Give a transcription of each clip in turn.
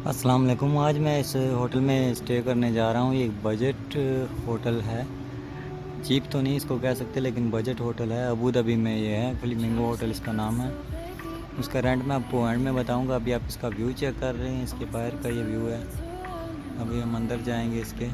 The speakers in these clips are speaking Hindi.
अस्सलाम वालेकुम। आज मैं इस होटल में स्टे करने जा रहा हूँ। ये एक बजट होटल है। चीप तो नहीं इसको कह सकते, लेकिन बजट होटल है। अबू धाबी में ये है, फ्लेमिंगो होटल इसका नाम है। उसका रेंट मैं आपको एंड में बताऊँगा। अभी आप इसका व्यू चेक कर रहे हैं, इसके बाहर का ये व्यू है। अभी हम अंदर जाएंगे इसके,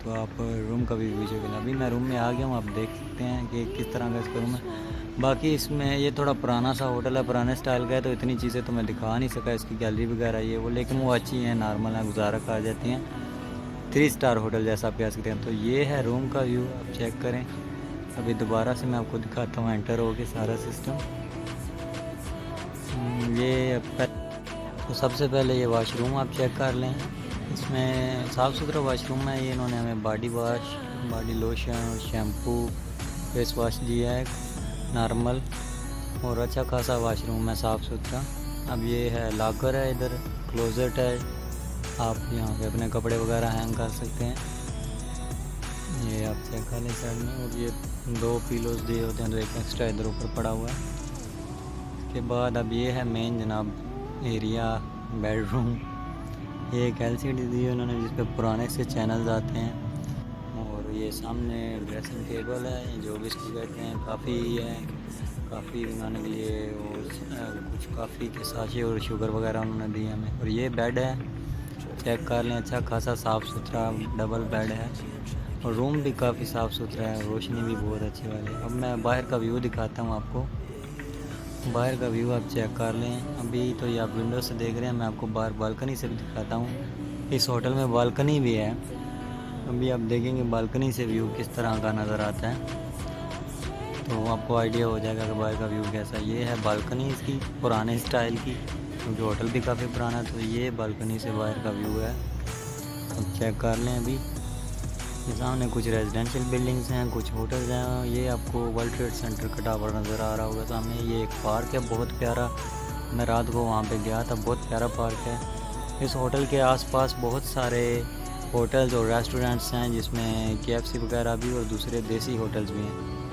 तो आप रूम का भी व्यू चेक करें। अभी मैं रूम में आ गया हूँ, आप देख सकते हैं कि किस तरह का इसका रूम है। बाकी इसमें ये थोड़ा पुराना सा होटल है, पुराने स्टाइल का है, तो इतनी चीज़ें तो मैं दिखा नहीं सका। इसकी गैलरी वगैरह ये वो, लेकिन वो अच्छी हैं, नॉर्मल हैं, गुजारा कर जाती हैं। 3 स्टार होटल जैसा आप कह सकते हैं। तो ये है रूम का व्यू, आप चेक करें। अभी दोबारा से मैं आपको दिखाता हूँ एंटर हो के सारा सिस्टम। ये तो सबसे पहले ये वाशरूम आप चेक कर लें। इसमें साफ़ सुथरा वाशरूम है। ये इन्होंने हमें body wash, body lotion, shampoo, face wash दिया है नॉर्मल, और अच्छा खासा वाशरूम है, साफ़ सुथरा। अब ये है लॉकर है, इधर क्लोजेट है, आप यहाँ पे अपने कपड़े वगैरह हैंग कर सकते हैं। ये आप चेक कर लें साइड में। और ये 2 पिलोज दिए होते हैं, तो एक एक्स्ट्रा इधर ऊपर पड़ा हुआ है। इसके बाद अब ये है मेन जनाब एरिया, बेडरूम। ये एक एलसीडी दी है उन्होंने, जिस पे पुराने से चैनल्स आते हैं। और ये सामने ड्रेसिंग टेबल है, जो भी इसको कहते हैं, काफ़ी है, काफ़ी बनाने के लिए। और कुछ काफ़ी के साशे और शुगर वगैरह उन्होंने दिए हमें। और ये बेड है, चेक कर लें, अच्छा खासा साफ़ सुथरा डबल बेड है। और रूम भी काफ़ी साफ़ सुथरा है, रोशनी भी बहुत अच्छी वाली है। अब मैं बाहर का व्यू दिखाता हूँ आपको। बाहर का व्यू आप चेक कर लें। अभी तो ये आप विंडो से देख रहे हैं, मैं आपको बाहर बालकनी से भी दिखाता हूँ। इस होटल में बालकनी भी है। अभी आप देखेंगे बालकनी से व्यू किस तरह का नज़र आता है, तो आपको आइडिया हो जाएगा कि बाहर का व्यू कैसा है। ये है बालकनी इसकी, पुराने स्टाइल की, क्योंकि होटल भी काफ़ी पुराना है। तो ये बालकनी से बाहर का व्यू है, अब चेक कर लें। अभी ये सामने कुछ रेजिडेंशियल बिल्डिंग्स हैं, कुछ होटल्स हैं। ये आपको वर्ल्ड ट्रेड सेंटर का टावर नज़र आ रहा होगा सामने। ये एक पार्क है बहुत प्यारा, मैं रात को वहाँ पे गया था, बहुत प्यारा पार्क है। इस होटल के आसपास बहुत सारे होटल्स और रेस्टोरेंट्स हैं, जिसमें KFC वगैरह भी और दूसरे देसी होटल्स भी हैं।